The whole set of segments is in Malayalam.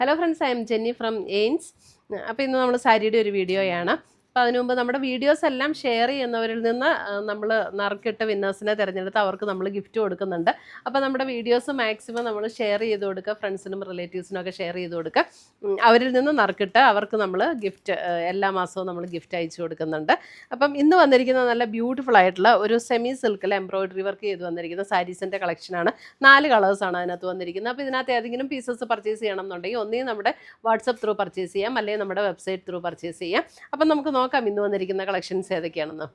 Hello friends, I am Jenny from എയിൻസ്. അപ്പോൾ ഇന്ന് നമ്മൾ സാരിയുടെ ഒരു വീഡിയോയാണ്. അപ്പോൾ അതിനു മുമ്പ് നമ്മുടെ വീഡിയോസ് എല്ലാം ഷെയർ ചെയ്യുന്നവരിൽ നിന്ന് നമ്മൾ നറുക്കിട്ട വിന്നേഴ്സിനെ തിരഞ്ഞെടുത്ത് അവർക്ക് നമ്മൾ ഗിഫ്റ്റ് കൊടുക്കുന്നുണ്ട്. അപ്പോൾ നമ്മുടെ വീഡിയോസ് മാക്സിമം നമ്മൾ ഷെയർ ചെയ്ത് കൊടുക്കുക, ഫ്രണ്ട്സിനും റിലേറ്റീവ്സിനും ഒക്കെ ഷെയർ ചെയ്ത് കൊടുക്കുക. അവരിൽ നിന്ന് നറുക്കിട്ട് അവർക്ക് നമ്മൾ ഗിഫ്റ്റ് എല്ലാ മാസവും നമ്മൾ ഗിഫ്റ്റ് അയച്ചു കൊടുക്കുന്നുണ്ട്. അപ്പം ഇന്ന് വന്നിരിക്കുന്ന നല്ല ബ്യൂട്ടിഫുൾ ആയിട്ടുള്ള ഒരു സെമി സിൽക്കിൽ എംബ്രോയിഡറി വർക്ക് ചെയ്ത് വന്നിരിക്കുന്ന സാരീസിൻ്റെ കളക്ഷനാണ്. 4 കളേഴ്സാണ് അതിനകത്ത് വന്നിരിക്കുന്നത്. അപ്പോൾ ഇതിനകത്ത് ഏതെങ്കിലും പീസസ് പർച്ചേസ് ചെയ്യണം എന്നുണ്ടെങ്കിൽ ഒന്നേ നമ്മുടെ വാട്സപ്പ് ത്രൂ പർച്ചേസ് ചെയ്യാം, അല്ലെങ്കിൽ നമ്മുടെ വെബ്സൈറ്റ് ത്രൂ പർച്ചേസ് ചെയ്യാം. അപ്പം നമുക്ക് നോക്കാം ഇന്ന് വന്നിരിക്കുന്ന കളക്ഷൻസ് ഏതൊക്കെയാണെന്ന്.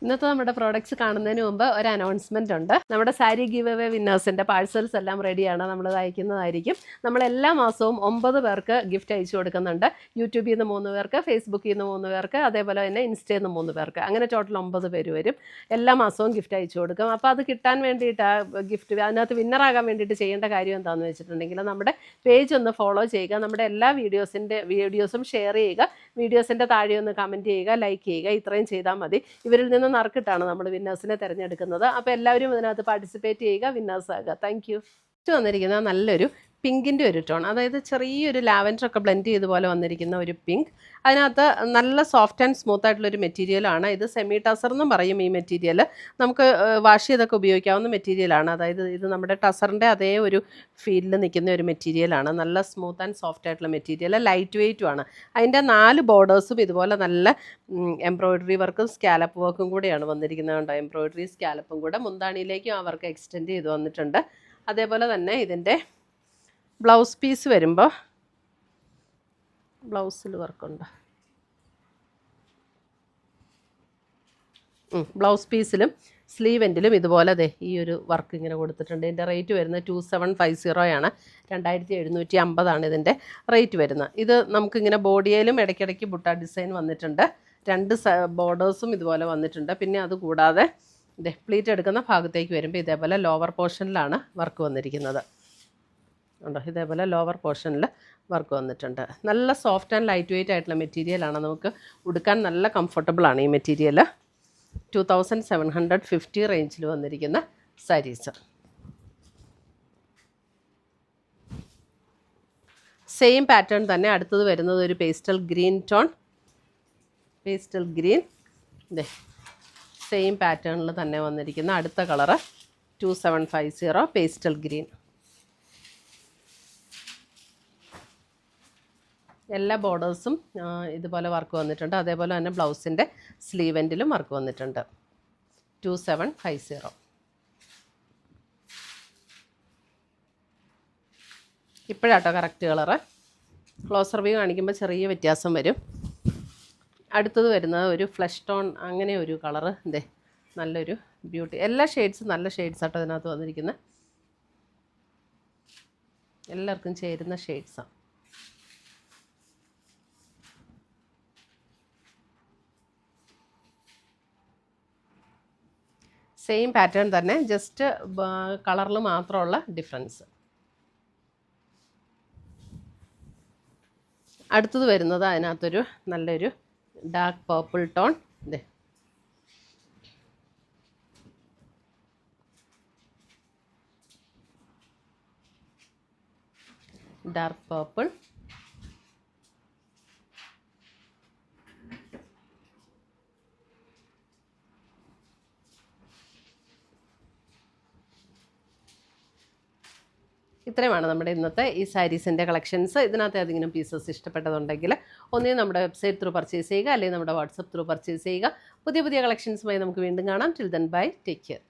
ഇന്നത്തെ നമ്മുടെ പ്രോഡക്റ്റ്സ് കാണുന്നതിന് മുമ്പ് ഒരു അനൗൺസ്മെൻ്റ് ഉണ്ട്. നമ്മുടെ സാരി ഗിവ് അവേ വിന്നേഴ്സിൻ്റെ പാഴ്സൽസ് എല്ലാം റെഡിയാണ്, നമ്മൾ അയക്കുന്നതായിരിക്കും. നമ്മൾ എല്ലാ മാസവും 9 പേർക്ക് ഗിഫ്റ്റ് അയച്ചു കൊടുക്കുന്നുണ്ട്. യൂട്യൂബിൽ നിന്ന് 3 പേർക്ക്, ഫേസ്ബുക്കിൽ നിന്ന് 3 പേർക്ക്, അതേപോലെ തന്നെ ഇൻസ്റ്റയിൽ നിന്ന് 3 പേർക്ക്, അങ്ങനെ ടോട്ടൽ 9 പേര് വരും. എല്ലാ മാസവും ഗിഫ്റ്റ് അയച്ചു കൊടുക്കും. അപ്പോൾ അത് കിട്ടാൻ വേണ്ടിയിട്ട് ഗിഫ്റ്റ് അതിനകത്ത് വിന്നറാകാൻ വേണ്ടിയിട്ട് ചെയ്യേണ്ട കാര്യം എന്താണെന്ന് വെച്ചിട്ടുണ്ടെങ്കിൽ നമ്മുടെ പേജ് ഒന്ന് ഫോളോ ചെയ്യുക, നമ്മുടെ എല്ലാ വീഡിയോസും ഷെയർ ചെയ്യുക, വീഡിയോസിൻ്റെ താഴെ ഒന്ന് കമൻറ്റ് ചെയ്യുക, ലൈക്ക് ചെയ്യുക. ഇത്രയും ചെയ്താൽ മതി. ഇവരിൽ നിന്ന് നറുക്കിട്ടാണ് നമ്മൾ വിന്നേഴ്സിനെ തിരഞ്ഞെടുക്കുന്നത്. അപ്പോൾ എല്ലാവരും ഇതിനകത്ത് പാർട്ടിസിപ്പേറ്റ് ചെയ്യുക, വിന്നേഴ്സ് ആകുക. Thank you. വന്നിരിക്കുന്ന നല്ലൊരു പിങ്കിൻ്റെ ഒരു ടോൺ, അതായത് ചെറിയൊരു ലാവൻഡറൊക്കെ ബ്ലെൻഡ് ചെയ്ത് പോലെ വന്നിരിക്കുന്ന ഒരു പിങ്ക്. അതിനകത്ത് നല്ല സോഫ്റ്റ് ആൻഡ് സ്മൂത്ത് ആയിട്ടുള്ളൊരു മെറ്റീരിയലാണ്. ഇത് സെമി ടസർ എന്നും പറയും. ഈ മെറ്റീരിയൽ നമുക്ക് വാഷ് ചെയ്തൊക്കെ ഉപയോഗിക്കാവുന്ന മെറ്റീരിയലാണ്. അതായത് ഇത് നമ്മുടെ ടസറിൻ്റെ അതേ ഒരു ഫീലിൽ നിൽക്കുന്ന ഒരു മെറ്റീരിയലാണ്. നല്ല സ്മൂത്ത് ആൻഡ് സോഫ്റ്റ് ആയിട്ടുള്ള മെറ്റീരിയൽ, ലൈറ്റ് വെയ്റ്റുമാണ്. അതിൻ്റെ 4 ബോർഡേഴ്സും ഇതുപോലെ നല്ല എംബ്രോയിഡറി വർക്കും സ്കാലപ്പ് വർക്കും കൂടെയാണ് വന്നിരിക്കുന്നത്. കണ്ടോ, എംബ്രോയിഡറി സ്കാലപ്പും കൂടെ മുന്താണിയിലേക്കും ആ വർക്ക് എക്സ്റ്റെൻഡ് ചെയ്ത് വന്നിട്ടുണ്ട്. അതേപോലെ തന്നെ ഇതിൻ്റെ ബ്ലൗസ് പീസ് വരുമ്പോൾ ബ്ലൗസിൽ വർക്കുണ്ട്. ബ്ലൗസ് പീസിലും സ്ലീവ് എൻഡിലും ഇതുപോലെ ഈ ഒരു വർക്ക് ഇങ്ങനെ കൊടുത്തിട്ടുണ്ട്. ഇതിൻ്റെ റേറ്റ് വരുന്നത് 2750 ആണ്. 2750 ഇതിൻ്റെ റേറ്റ് വരുന്നത്. ഇത് നമുക്കിങ്ങനെ ബോഡിയിലും ഇടയ്ക്കിടയ്ക്ക് ബുട്ട ഡിസൈൻ വന്നിട്ടുണ്ട്. 2 ബോർഡേഴ്സും ഇതുപോലെ വന്നിട്ടുണ്ട്. പിന്നെ അതുകൂടാതെ പ്ലീറ്റ് എടുക്കുന്ന ഭാഗത്തേക്ക് വരുമ്പോൾ ഇതേപോലെ ലോവർ പോർഷനിലാണ് വർക്ക് വന്നിരിക്കുന്നത്. ഉണ്ടോ, ഇതേപോലെ ലോവർ പോർഷനിൽ വർക്ക് വന്നിട്ടുണ്ട്. നല്ല സോഫ്റ്റ് ആൻഡ് ലൈറ്റ് വെയ്റ്റ് ആയിട്ടുള്ള മെറ്റീരിയലാണ്. നമുക്ക് ഉടുക്കാൻ നല്ല കംഫർട്ടബിളാണ് ഈ മെറ്റീരിയൽ. 2750 റേഞ്ചിൽ വന്നിരിക്കുന്ന സാരീസ്. സെയിം പാറ്റേൺ തന്നെ അടുത്തത് വരുന്നത് ഒരു pastel green tone. Pastel green same പാറ്റേണിൽ തന്നെ വന്നിരിക്കുന്ന അടുത്ത കളറ് 2750 പേസ്റ്റൽ ഗ്രീൻ. എല്ലാ ബോർഡേഴ്സും ഇതുപോലെ വർക്ക് വന്നിട്ടുണ്ട്. അതേപോലെ തന്നെ ബ്ലൗസിൻ്റെ സ്ലീവ് എൻഡിലും വർക്ക് വന്നിട്ടുണ്ട്. 2750. ഇപ്പോഴാട്ടോ കറക്റ്റ് കളറ്. ക്ലോസർ വ്യൂ കാണിക്കുമ്പോൾ ചെറിയ വ്യത്യാസം വരും. അടുത്തത് വരുന്നത് ഒരു ഫ്ലഷ് ടോൺ, അങ്ങനെ ഒരു കളറ്. നല്ലൊരു ബ്യൂട്ടി. എല്ലാ ഷെയ്ഡ്സും നല്ല ഷെയ്ഡ്സ് ആട്ടോ അതിനകത്ത് വന്നിരിക്കുന്നത്. എല്ലാവർക്കും ചേരുന്ന ഷെയ്ഡ്സാണ്. സെയിം പാറ്റേൺ തന്നെ, ജസ്റ്റ് കളറിൽ മാത്രമുള്ള ഡിഫറൻസ്. അടുത്തത് വരുന്നത് അതിനകത്തൊരു നല്ലൊരു dark purple tone. Dark purple. ഇത്രയുമാണ് നമ്മുടെ ഇന്നത്തെ ഈ സാരീസിൻ്റെ കളക്ഷൻസ്. ഇതിനകത്ത് ഏതെങ്കിലും പീസസ് ഇഷ്ടപ്പെട്ടതുണ്ടെങ്കിൽ ഒന്നേ നമ്മുടെ വെബ്സൈറ്റ് ത്രൂ പർച്ചേസ് ചെയ്യുക, അല്ലെങ്കിൽ നമ്മുടെ വാട്സപ്പ് ത്രൂ പർച്ചേസ് ചെയ്യുക. പുതിയ കളക്ഷൻസുമായി നമുക്ക് വീണ്ടും കാണാം. Till then bye, take care.